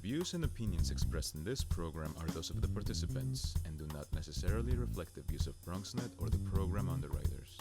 views and opinions expressed in this program are those of the participants and do not necessarily reflect the views of BronxNet or the program underwriters.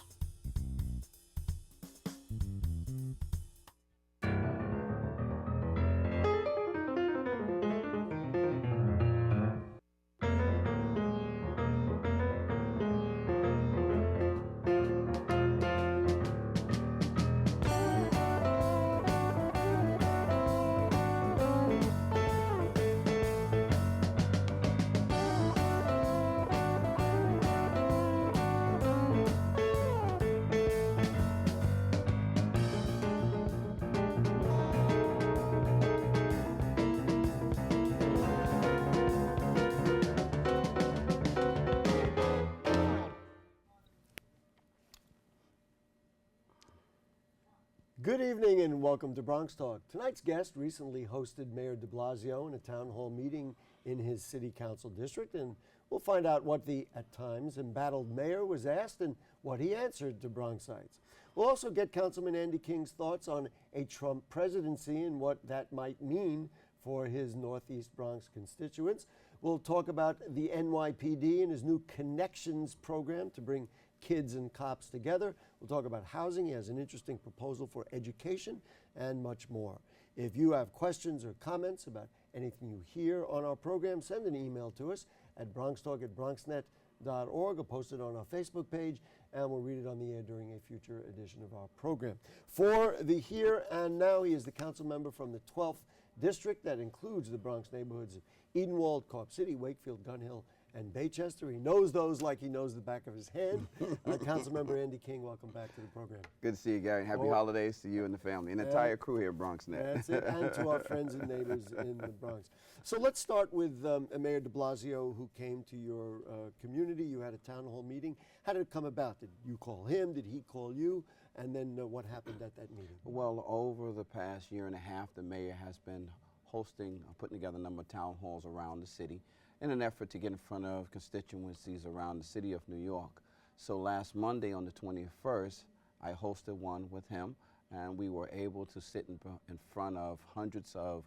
Good evening and welcome to Bronx Talk. Tonight's guest recently hosted Mayor DeBlasio in a town hall meeting in his city council district, and we'll find out what the, at times, embattled mayor was asked and what he answered to Bronxites. We'll also get Councilman Andy King's thoughts on a Trump presidency and what that might mean for his Northeast Bronx constituents. We'll talk about the NYPD and his new Connections program to bring kids and cops together. We'll talk about housing. He has an interesting proposal for education and much more. If you have questions or comments about anything you hear on our program, send an email to us at BronxTalk@BronxNet.org or post it on our Facebook page, and we'll read it on the air during a future edition of our program. For the here and now, he is the council member from the 12th District that includes the Bronx neighborhoods of Edenwald, Corp City, Wakefield, Gun Hill, and Baychester. He knows those like he knows the back of his hand. Councilmember Andy King, welcome back to the program. Good to see you, Gary. Happy holidays to you and the family and the entire crew here at BronxNet. That's it, and to our friends and neighbors in the Bronx. So let's start with Mayor DeBlasio, who came to your community. You had a town hall meeting. How did it come about? Did you call him? Did he call you? And then what happened at that meeting? Well, over the past year and a half, the mayor has been hosting, putting together a number of town halls around the city in an effort to get in front of constituencies around the city of New York. So last Monday on the 21st, I hosted one with him, and we were able to sit in front of hundreds of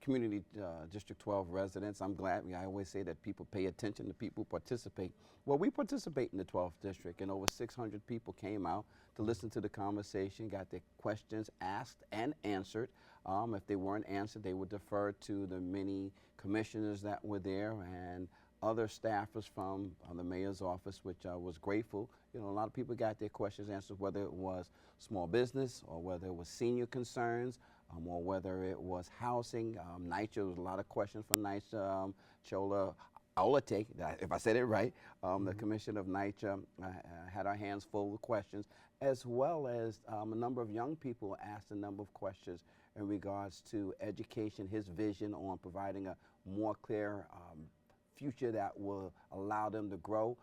community District 12 residents. I'm glad. I always say that people pay attention to people who participate. Well, we participate in the 12th District, and over 600 people came out to listen to the conversation, got their questions asked and answered. If they weren't answered, they would defer to the many commissioners that were there and other staffers from the mayor's office, which I was grateful. You know, a lot of people got their questions answered, whether it was small business or whether it was senior concerns or whether it was housing. NYCHA, was a lot of questions from NYCHA. Chola Olate, if I said it right, the commission of NYCHA had our hands full with questions, as well as a number of young people asked a number of questions in regards to education, his vision on providing a more clear future that will allow them to grow,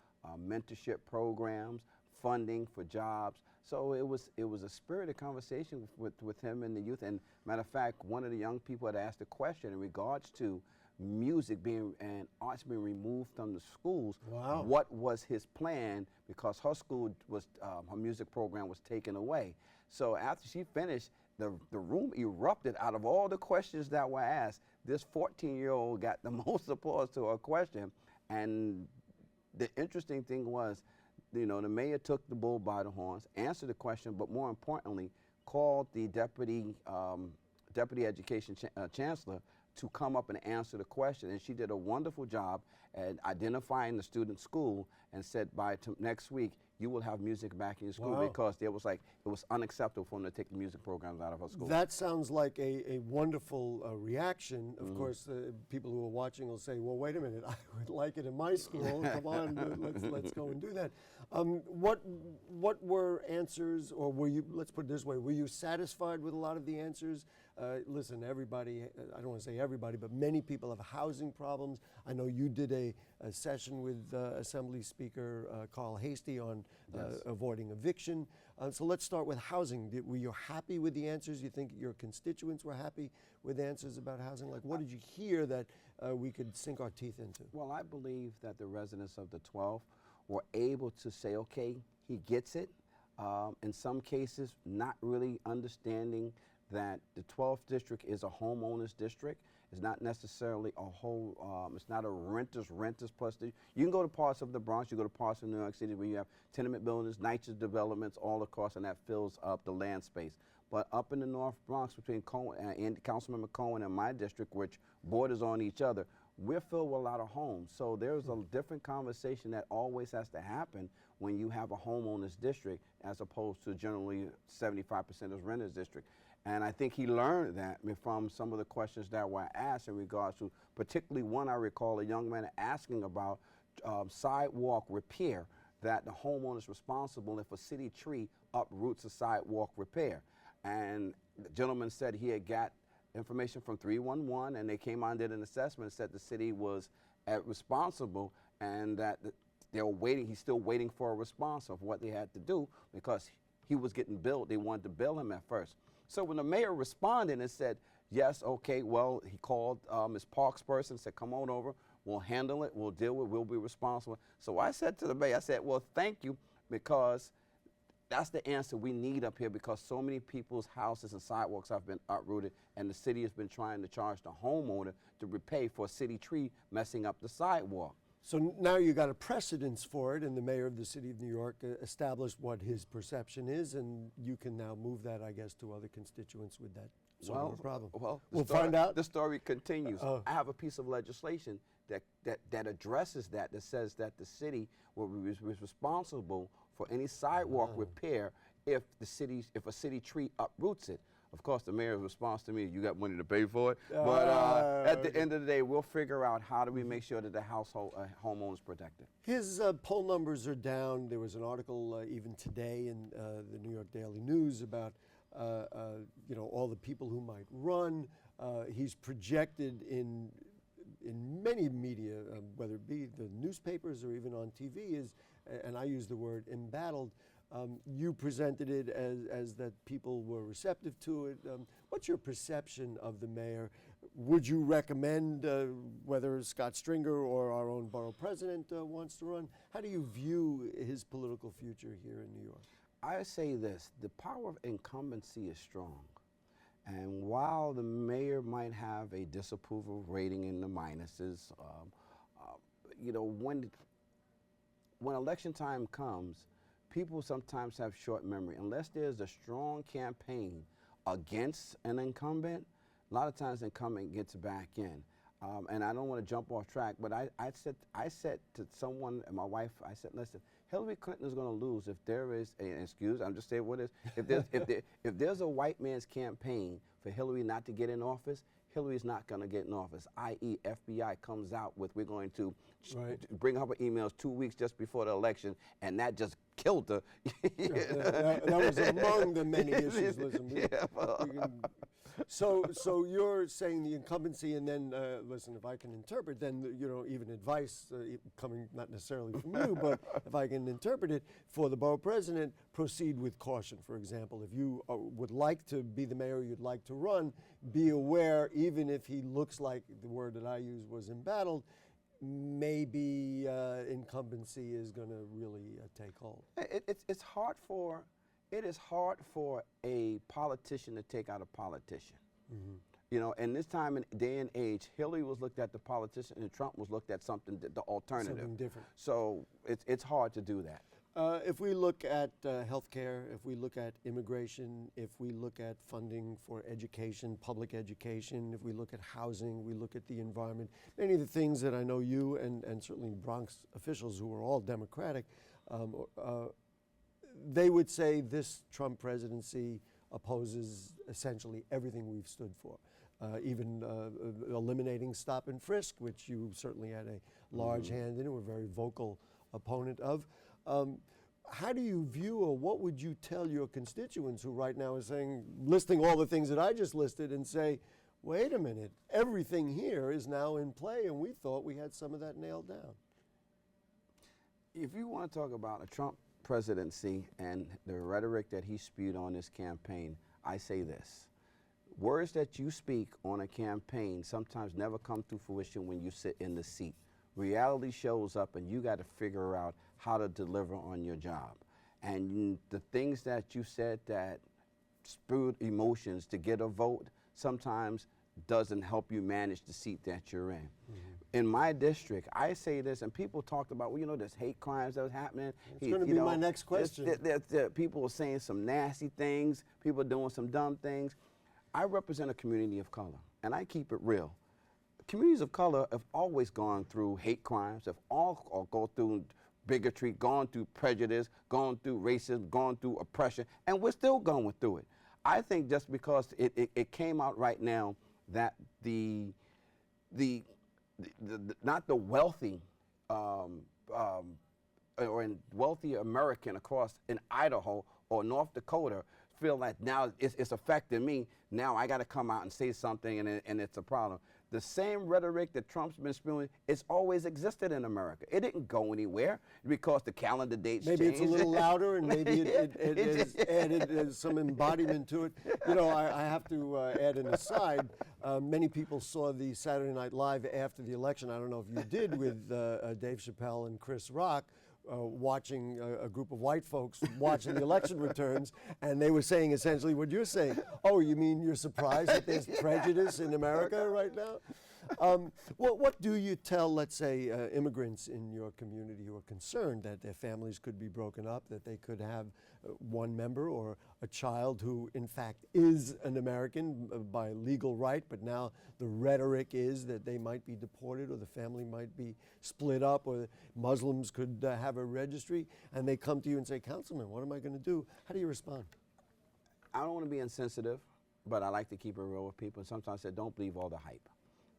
mentorship programs, funding for jobs. So it was a spirited conversation with him and the youth. And matter of fact, one of the young people had asked a question in regards to music and arts being removed from the schools. Wow. What was his plan? Because her school was, her music program was taken away. So after she finished, the room erupted out of all the questions that were asked. This 14-year-old got the most applause to her question. And the interesting thing was, you know, the mayor took the bull by the horns, answered the question, but more importantly, called the deputy education chancellor to come up and answer the question. And she did a wonderful job at identifying the student's school and said by next week, you will have music back in your school. Wow. Because it was unacceptable for them to take the music programs out of her school. That sounds like a wonderful reaction. Of course, people who are watching will say, well, wait a minute, I would like it in my school. Come on, let's go and do that. What were answers, or were you, let's put it this way, were you satisfied with a lot of the answers? Listen, everybody, I don't want to say everybody, but many people have housing problems. I know you did a session with Assembly Speaker Carl Hasty on avoiding eviction. So let's start with housing. Were you happy with the answers? You think your constituents were happy with answers about housing? Like, what did you hear that we could sink our teeth into? Well, I believe that the residents of the 12 were able to say, okay, he gets it. In some cases, not really understanding that the 12th district is a homeowners district. It's not necessarily a whole, it's not a renters plus. You can go to parts of the Bronx, you go to parts of New York City where you have tenement buildings, nice developments all across, and that fills up the land space. But up in the North Bronx between Councilman Cohen and my district, which borders on each other, we're filled with a lot of homes. So there's a different conversation that always has to happen when you have a homeowners district as opposed to generally 75% of renters district. And I think he learned that from some of the questions that were asked in regards to, particularly one I recall a young man asking about sidewalk repair, that the homeowner is responsible if a city tree uproots a sidewalk repair. And the gentleman said he had got information from 311 and they came on, did an assessment and said the city was responsible and that they were waiting, he's still waiting for a response of what they had to do because he was getting billed. They wanted to bill him at first. So when the mayor responded and said, yes, okay, well, he called Ms. Park's person, said, come on over, we'll handle it, we'll deal with it, we'll be responsible. So I said to the mayor, I said, well, thank you, because that's the answer we need up here, because so many people's houses and sidewalks have been uprooted and the city has been trying to charge the homeowner to repay for a city tree messing up the sidewalk. So now you got a precedence for it, and the mayor of the city of New York established what his perception is, and you can now move that, I guess, to other constituents with that sort of a problem. Well, we'll find out. The story continues. I have a piece of legislation that addresses that says that the city will be responsible for any sidewalk repair if a city tree uproots it. Of course, the mayor's response to me, you got money to pay for it. But at the end of the day, we'll figure out how do we make sure that the household homeowner is protected. His poll numbers are down. There was an article even today in the New York Daily News about all the people who might run. He's projected in many media, whether it be the newspapers or even on TV, and I use the word embattled. You presented it as that people were receptive to it. What's your perception of the mayor? Would you recommend whether Scott Stringer or our own borough president wants to run? How do you view his political future here in New York? I say this, the power of incumbency is strong. And while the mayor might have a disapproval rating in the minuses, when election time comes, people sometimes have short memory. Unless there's a strong campaign against an incumbent, a lot of times the incumbent gets back in. And I don't want to jump off track, but I said to someone, and my wife, I said, listen, Hillary Clinton is going to lose if there is I'm just saying what it is. If there's a white man's campaign for Hillary not to get in office, Hillary's not going to get in office, i.e. FBI comes out with, we're going to bring up her emails 2 weeks just before the election, and that just killed her. that was among the many issues. Listen, so you're saying the incumbency, and then listen, if I can interpret, then even advice coming not necessarily from you, but if I can interpret it for the borough president, proceed with caution. For example, if you would like to be the mayor, you'd like to run, be aware, even if he looks like the word that I used was embattled, maybe incumbency is going to really take hold. It's hard for. It is hard for a politician to take out a politician. Mm-hmm. And this time and day and age, Hillary was looked at the politician and Trump was looked at something, the alternative. Something different. So it's hard to do that. If we look at healthcare, if we look at immigration, if we look at funding for education, public education, if we look at housing, we look at the environment, many of the things that I know you and certainly Bronx officials who are all Democratic, they would say this Trump presidency opposes essentially everything we've stood for, even eliminating stop and frisk, which you certainly had a large hand in, and were a very vocal opponent of. How do you view, or what would you tell your constituents who right now are saying, listing all the things that I just listed, and say, wait a minute, everything here is now in play, and we thought we had some of that nailed down? If you want to talk about a Trump presidency and the rhetoric that he spewed on this campaign, I say this. Words that you speak on a campaign sometimes never come to fruition when you sit in the seat. Reality shows up and you got to figure out how to deliver on your job. And the things that you said that spurred emotions to get a vote sometimes doesn't help you manage the seat that you're in. In my district, I say this, and people talked about, well, you know, there's hate crimes that was happening. It's going to be my next question. People were saying some nasty things, people doing some dumb things. I represent a community of color, and I keep it real. Communities of color have always gone through hate crimes, have all gone through bigotry, gone through prejudice, gone through racism, gone through oppression, and we're still going through it. I think just because it came out right now that not the wealthy or in wealthy American across in Idaho or North Dakota feel like now it's affecting me. Now I got to come out and say something, and it's a problem. The same rhetoric that Trump's been spewing, it's always existed in America. It didn't go anywhere because the calendar dates changed. Maybe it's a little louder, and maybe it has added some embodiment to it. You know, I have to add an aside. Many people saw the Saturday Night Live after the election. I don't know if you did, with Dave Chappelle and Chris Rock. Watching a group of white folks watching the election returns, and they were saying essentially what you're saying. Oh, you mean you're surprised that there's prejudice in America right now? Well, what do you tell, let's say, immigrants in your community who are concerned that their families could be broken up, that they could have one member or a child who, in fact, is an American by legal right, but now the rhetoric is that they might be deported or the family might be split up or Muslims could have a registry, and they come to you and say, Councilman, what am I going to do? How do you respond? I don't want to be insensitive, but I like to keep it real with people. And sometimes I say, don't believe all the hype.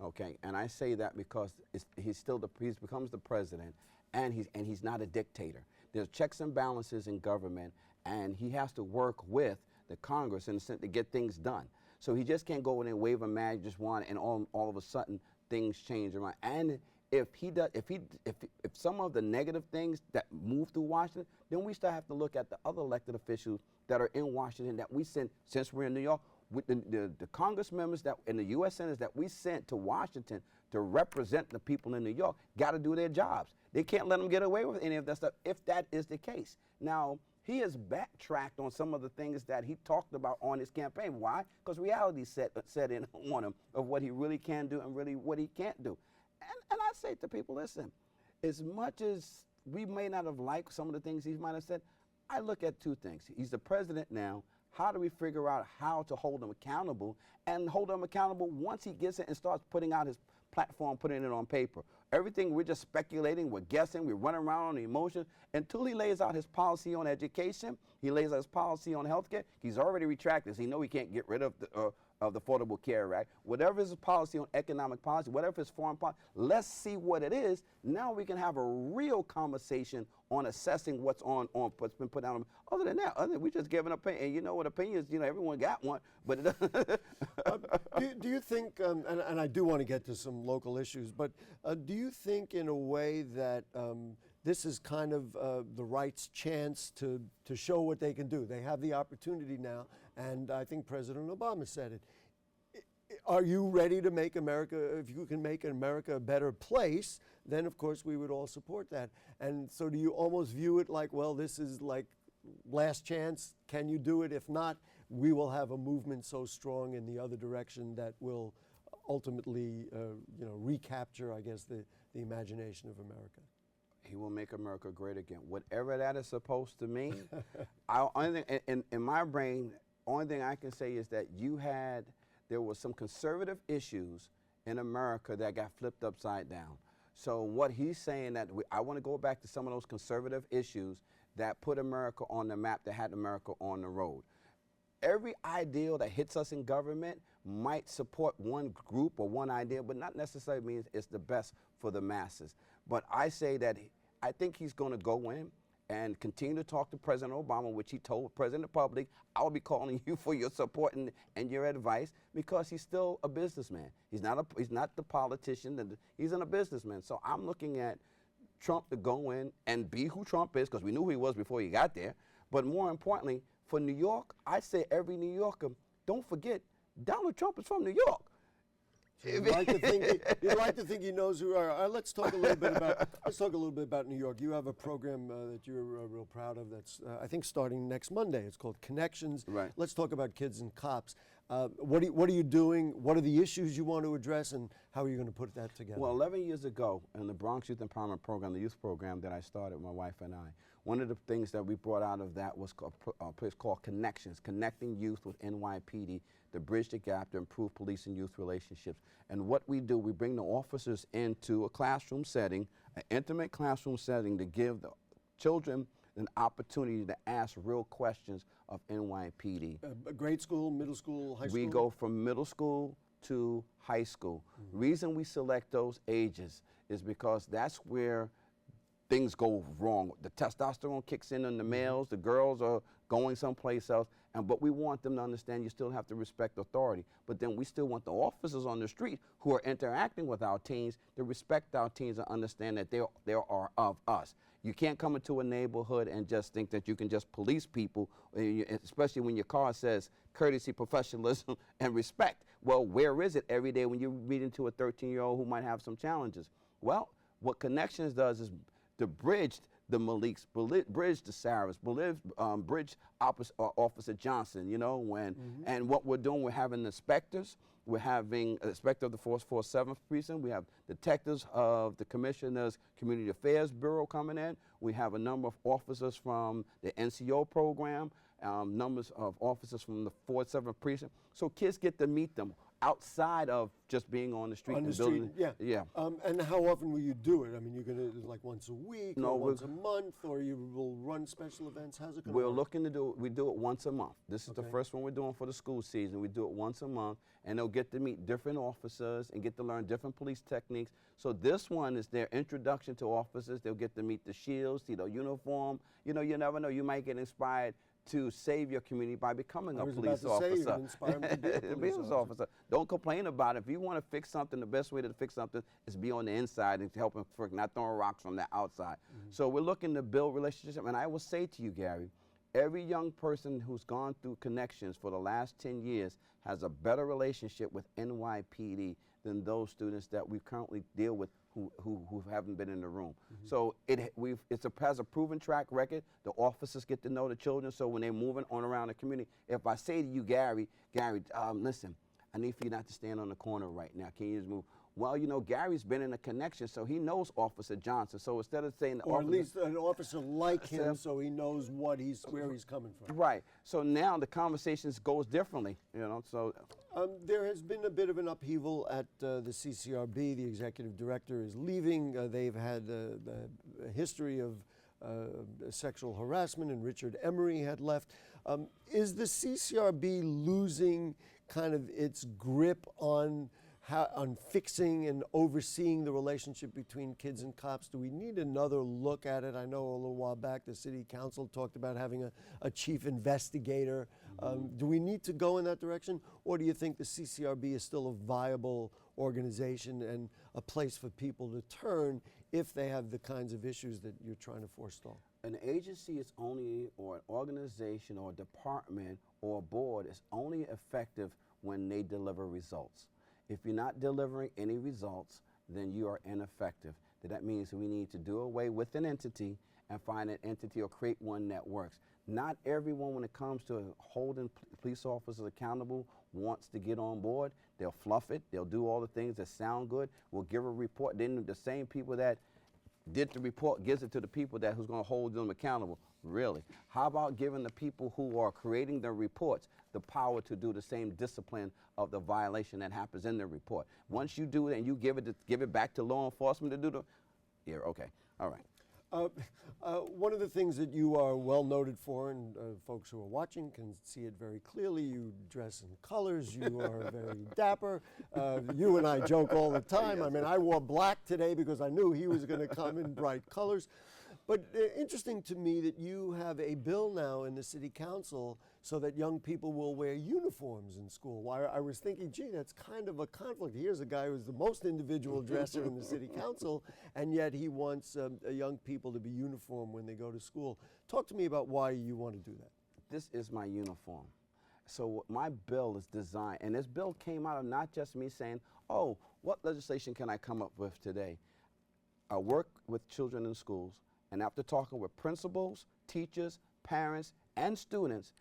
Okay, and I say that because he's becomes the president, and he's not a dictator. There's checks and balances in government, and he has to work with the Congress in a sense to get things done. So he just can't go in and wave a magic wand, and all of a sudden things change around. And if some of the negative things that move through Washington, then we still have to look at the other elected officials that are in Washington that we send, since we're in New York. With the Congress members that and the U.S. senators that we sent to Washington to represent the people in New York got to do their jobs. They can't let them get away with any of that stuff if that is the case. Now, he has backtracked on some of the things that he talked about on his campaign. Why? Because reality set in on him of what he really can do and really what he can't do. And I say to people, listen, as much as we may not have liked some of the things he might have said, I look at two things. He's the president now. How do we figure out how to hold him accountable, and hold him accountable once he gets it and starts putting out his platform, putting it on paper? Everything, we're just speculating, we're guessing, we're running around on the emotions until he lays out his policy on education, he lays out his policy on healthcare. He's already retracted. He knows he can't get rid of the Affordable Care Act. Whatever his policy on economic policy, whatever his foreign policy, let's see what it is. Now we can have a real conversation on assessing what's what's been put out. Other than that, we just giving opinion. And you know what opinions, everyone got one, but it doesn't. Do you think, and I do want to get to some local issues, but do you think in a way that this is kind of the right's chance to show what they can do? They have the opportunity now, and I think President Obama said it. Are you ready to make America, if you can make America a better place, then of course we would all support that. And so do you almost view it like, well, this is like last chance, can you do it? If not, we will have a movement so strong in the other direction that will ultimately, recapture, I guess, the imagination of America. He will make America great again. Whatever that is supposed to mean, in my brain, only thing I can say is that there were some conservative issues in America that got flipped upside down. So what he's saying that I want to go back to some of those conservative issues that put America on the map, that had America on the road. Every ideal that hits us in government might support one group or one idea, but not necessarily means it's the best for the masses. But I say that I think he's going to go in and continue to talk to President Obama, which he told President of the Republic, I will be calling you for your support and your advice, because he's still a businessman. He's not the politician. He's a businessman. So I'm looking at Trump to go in and be who Trump is, because we knew who he was before he got there. But more importantly, for New York, I say every New Yorker, don't forget, Donald Trump is from New York. You'd like to think he knows who we are. Let's talk a little bit about New York. You have a program that you're real proud of. That's I think starting next Monday. It's called Connections. Right. Let's talk about kids and cops. What are you doing? What are the issues you want to address, and how are you going to put that together? Well, 11 years ago, in the Bronx Youth Empowerment Program, the youth program that I started, my wife and I, one of the things that we brought out of that was a place called Connections, connecting youth with NYPD to bridge the gap to improve police and youth relationships. And what we do, we bring the officers into a classroom setting, an intimate classroom setting, to give the children an opportunity to ask real questions of NYPD. Grade school, middle school, high school? We go from middle school to high school. Reason we select those ages is because that's where things go wrong. The testosterone kicks in the males, the girls are going someplace else, but we want them to understand you still have to respect authority. But then we still want the officers on the street who are interacting with our teens to respect our teens and understand that they are of us. You can't come into a neighborhood and just think that you can just police people, especially when your car says courtesy, professionalism, and respect. Well, where is it every day when you meet into a 13-year-old who might have some challenges? Well, what Connections does is to bridge the Maliks, bridge the Sarahs, bridge Officer Johnson, you know, and what we're doing, we're having inspectors. We're having an inspector of the 447th Precinct. We have detectives of the Commissioner's Community Affairs Bureau coming in. We have a number of officers from the NCO program, numbers of officers from the 447th Precinct. So kids get to meet them outside of just being on the street. On the street, yeah. And how often will you do it? I mean, you're going to, like, once a week, or once a month, or you will run special events? How's it going to work? We're looking to do, we do it once a month. This is the first one we're doing for the school season. We do it once a month, and they'll get to meet different officers and get to learn different police techniques. So this one is their introduction to officers. They'll get to meet the shields, see the uniform. You know, you never know, you might get inspired to save your community by becoming a police officer. Inspire them to be a police officer. Don't complain about it. If you want to fix something, the best way to fix something is be on the inside and help them, not throwing rocks from the outside. So we're looking to build relationships. And I will say to you, Gary, every young person who's gone through Connections for the last 10 years has a better relationship with NYPD than those students that we currently deal with who haven't been in the room. So it has a proven track record. The officers get to know the children, so when they're moving on around the community, if I say to you, Gary, listen, I need for you not to stand on the corner right now. Can you just move? Well, you know, Gary's been in a Connection, so he knows Officer Johnson. So instead of saying, or at least an officer like him, so he knows where he's coming from. Right. So now the conversations goes differently. You know. So there has been a bit of an upheaval at the CCRB. The executive director is leaving. They've had a history of sexual harassment, and Richard Emery had left. Is the CCRB losing kind of its grip on fixing and overseeing the relationship between kids and cops? Do we need another look at it? I know a little while back the city council talked about having a chief investigator. Do we need to go in that direction, or do you think the CCRB is still a viable organization and a place for people to turn if they have the kinds of issues that you're trying to forestall? An agency is only, or an organization or a department or a board is only effective when they deliver results. If you're not delivering any results, then you are ineffective. That means we need to do away with an entity and find an entity or create one that works. Not everyone, when it comes to holding police officers accountable, wants to get on board. They'll fluff it. They'll do all the things that sound good. We'll give a report. Then the same people that did the report gives it to the people who's going to hold them accountable. Really? How about giving the people who are creating the reports the power to do the same discipline of the violation that happens in the report? Once you do it and you give it back to law enforcement to do okay, all right. One of the things that you are well noted for, and folks who are watching can see it very clearly, you dress in colors, you are very dapper. You and I joke all the time. Yes. I mean, I wore black today because I knew he was going to come in bright colors. But interesting to me that you have a bill now in the city council so that young people will wear uniforms in school. I was thinking, gee, that's kind of a conflict. Here's a guy who's the most individual dresser in the city council, and yet he wants young people to be uniform when they go to school. Talk to me about why you want to do that. This is my uniform. So my bill is designed, and this bill came out of not just me saying, oh, what legislation can I come up with today? I work with children in schools, and after talking with principals, teachers, parents, and students,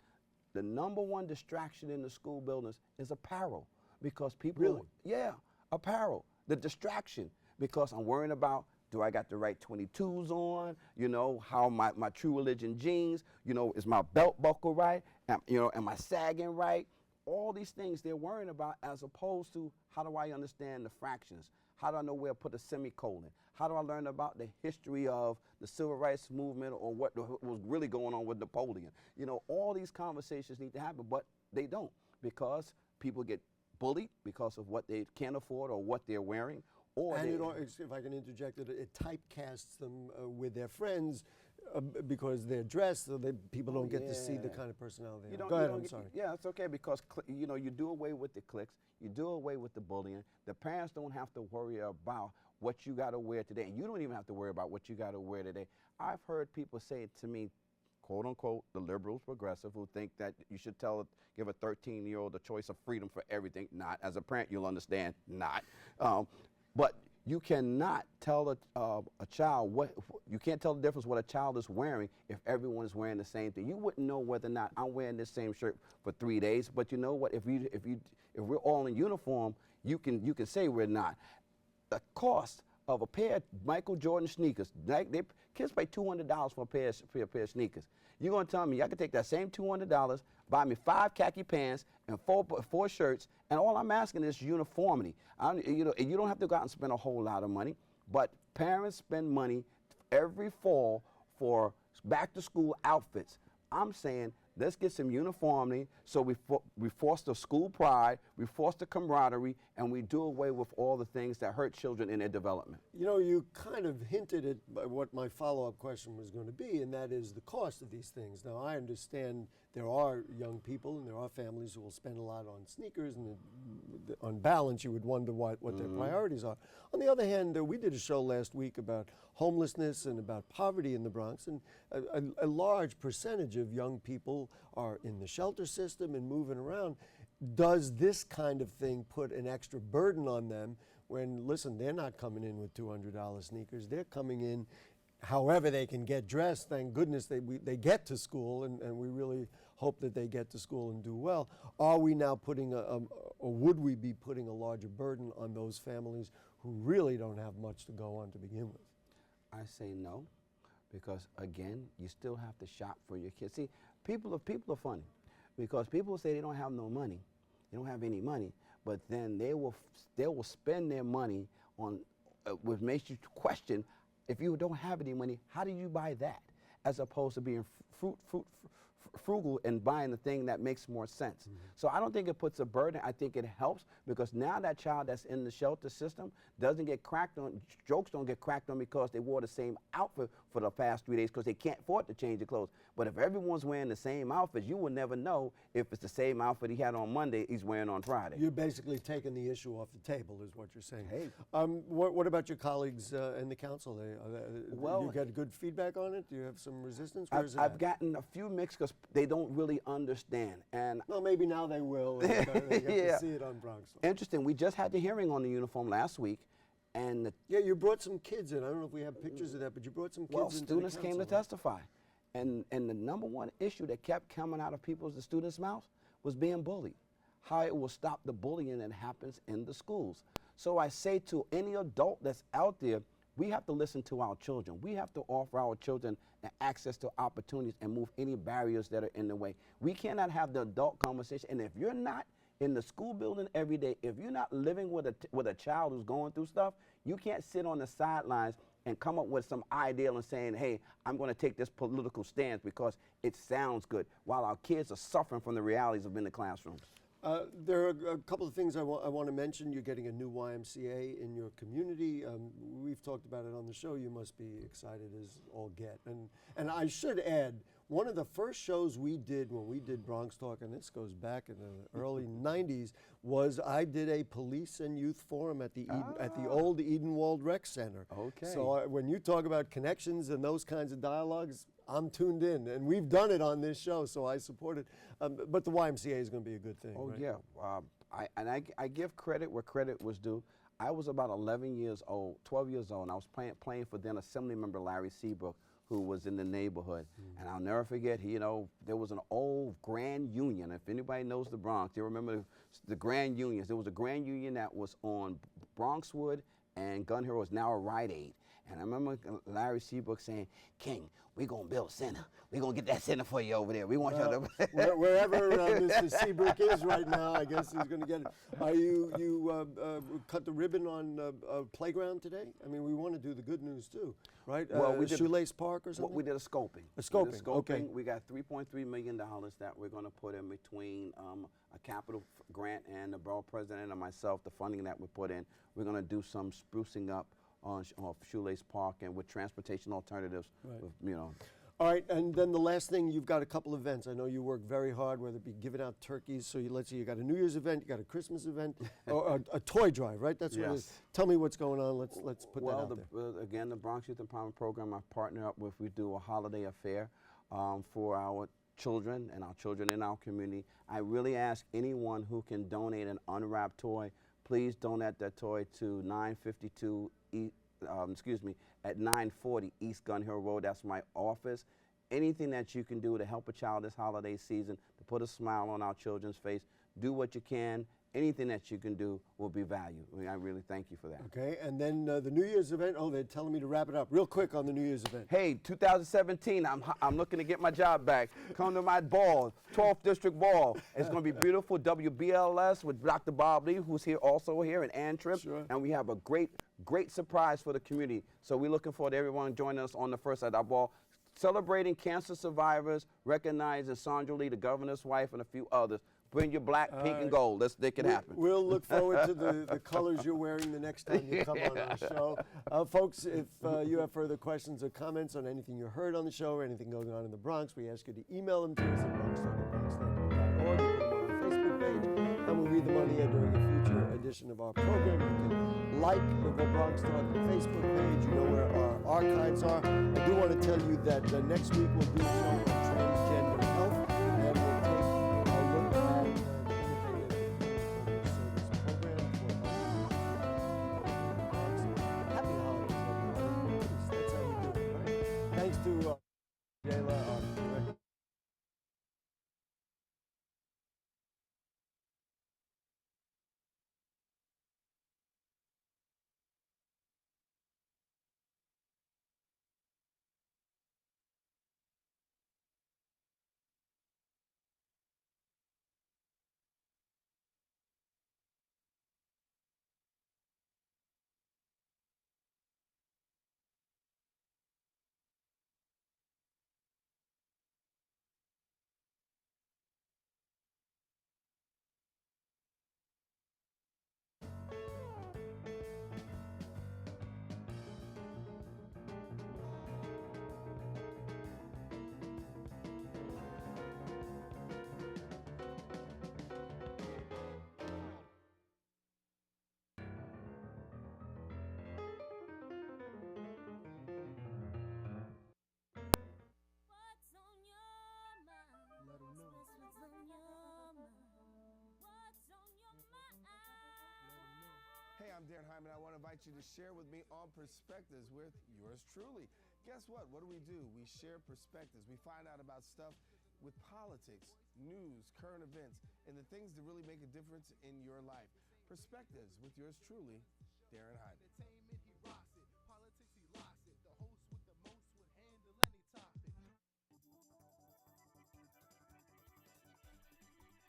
the #1 distraction in the school buildings is apparel, because people, Really? yeah, apparel, the distraction, because I'm worrying about, do I got the right 22s on? You know, how my True Religion jeans, you know, is my belt buckle right? Am I sagging right? All these things they're worrying about, as opposed to, how do I understand the fractions? How do I know where to put a semicolon? How do I learn about the history of the civil rights movement, or what was really going on with Napoleon? You know, all these conversations need to happen, but they don't, because people get bullied because of what they can't afford or what they're wearing. Or And if I can interject, it typecasts them with their friends because they're dressed, so people don't get to see the kind of personality they are. Go ahead, I'm sorry. Yeah, it's okay, because you know, you do away with the cliques, you do away with the bullying. The parents don't have to worry about what you got to wear today, and you don't even have to worry about what you got to wear today. I've heard people say to me, quote unquote, the liberals, progressive, who think that you should give a 13-year-old the choice of freedom for everything. Not. As a parent, you'll understand, not. But you cannot tell a child you can't tell the difference what a child is wearing if everyone is wearing the same thing. You wouldn't know whether or not I'm wearing this same shirt for 3 days, but you know what? If we're all in uniform, you can say we're not. The cost of a pair of Michael Jordan sneakers, kids pay $200 for a pair of sneakers. You're gonna tell me I could take that same $200, buy me 5 khaki pants and four shirts, and all I'm asking is uniformity. You don't have to go out and spend a whole lot of money, but parents spend money every fall for back-to-school outfits. I'm saying, let's get some uniformity, so we foster school pride, we foster camaraderie, and we do away with all the things that hurt children in their development. You know, you kind of hinted at what my follow-up question was going to be, and that is the cost of these things. Now, I understand there are young people and there are families who will spend a lot on sneakers, and on balance, you would wonder what their priorities are. On the other hand, we did a show last week about homelessness and about poverty in the Bronx, and a large percentage of young people are in the shelter system and moving around. Does this kind of thing put an extra burden on them when, listen, they're not coming in with $200 sneakers, they're coming in however they can get dressed. Thank goodness they get to school, and we really hope that they get to school and do well. Are we now putting or would we be putting a larger burden on those families who really don't have much to go on to begin with? I say no, because again, you still have to shop for your kids. See, people are funny, because people say they don't have no money, they don't have any money, but then they will spend their money on which makes you question, if you don't have any money, how do you buy that, as opposed to being frugal and buying the thing that makes more sense. So I don't think it puts a burden. I think it helps, because now that child that's in the shelter system doesn't get cracked on. Jokes don't get cracked on because they wore the same outfit for the past 3 days because they can't afford to change their clothes. But if everyone's wearing the same outfit, you will never know if it's the same outfit he had on Monday he's wearing on Friday. You're basically taking the issue off the table, is what you're saying. Hey. What about your colleagues in the council? Well, you got good feedback on it? Do you have some resistance? I've gotten a few mixed, because they don't really understand. And well, maybe now they will. They get to see it on BronxTalk. Interesting. We just had the hearing on the uniform last week, and yeah, you brought some kids in. I don't know if we have pictures of that, but you brought some kids in. Well, students came to testify, and the #1 issue that kept coming out of the students' mouths was being bullied. How it will stop the bullying that happens in the schools. So I say to any adult that's out there, we have to listen to our children. We have to offer our children access to opportunities and move any barriers that are in the way. We cannot have the adult conversation. And if you're not in the school building every day, if you're not living with a child who's going through stuff, you can't sit on the sidelines and come up with some ideal and saying, hey, I'm going to take this political stance because it sounds good, while our kids are suffering from the realities of in the classrooms. There are a couple of things I want to mention. You're getting a new YMCA in your community. We've talked about it on the show. You must be excited as all get. And I should add, One of the first shows we did when we did Bronx Talk, and this goes back in the early '90s, was I did a police and youth forum at the old Edenwald Rec Center. Okay. So when you talk about connections and those kinds of dialogues, I'm tuned in, and we've done it on this show, so I support it. But the YMCA is going to be a good thing. Oh, right? yeah. I give credit where credit was due. I was about 11 years old, 12 years old, and I was playing for then Assemblymember Larry Seabrook, who was in the neighborhood. And I'll never forget, there was an old Grand Union. If anybody knows the Bronx, you remember the Grand Unions. There was a Grand Union that was on Bronxwood and Gun Hill, was now a Rite Aid. And I remember Larry Seabrook saying, "King, we're going to build a center. We're going to get that center for you over there. We want you to..." Wherever Mr. Seabrook is right now, I guess he's going to get it. Are you cut the ribbon on a playground today? I mean, we want to do the good news too, right? Well, we did Shoelace Park or something? We did a scoping. A scoping, okay. We got $3.3 million that we're going to put in between a capital grant and the borough president and myself, the funding that we put in. We're going to do some sprucing up on Shoelace Park and with transportation alternatives. Right. With, All right, and then the last thing, you've got a couple events. I know you work very hard, whether it be giving out turkeys. So let's see, you got a New Year's event, you got a Christmas event, or a toy drive, right? That's what it is. Tell me what's going on. Let's put that out there. Again, the Bronx Youth Empowerment Program I partner up with. We do a holiday affair for our children and our children in our community. I really ask anyone who can donate an unwrapped toy, please donate that toy to 952 at 940 East Gun Hill Road. That's my office. Anything that you can do to help a child this holiday season, to put a smile on our children's face, do what you can. Anything that you can do will be valued. I really thank you for that. Okay, and then the New Year's event, they're telling me to wrap it up real quick on the New Year's event. Hey, 2017, I'm looking to get my job back. Come to my ball, 12th District Ball. It's going to be beautiful, WBLS with Dr. Bob Lee, who's also here, and Ann Tripp. Sure. And we have a great surprise for the community. So we're looking forward to everyone joining us on the first at our ball, celebrating cancer survivors, recognizing Sandra Lee, the governor's wife, and a few others. Bring your black, pink, and gold. Let's make it happen. We'll look forward to the colors you're wearing the next time you come on our show. Folks, if you have further questions or comments on anything you heard on the show or anything going on in the Bronx, we ask you to email them to us at BronxTalk@BronxNet.org. You put them on our Facebook page, and we'll read them on the air during a future edition of our program. You can like the Bronx Talk Facebook page. You know where our archives are. I do want to tell you that next week we'll do a show on transgender health, and we'll take a look at the innovative service program for happy holidays, everybody. That's how we do it, right? Thanks to Jayla, our director. Hey, I'm Darren Hyman. I want to invite you to share with me on Perspectives with yours truly. Guess what? What do? We share perspectives. We find out about stuff with politics, news, current events, and the things that really make a difference in your life. Perspectives with yours truly, Darren Hyman.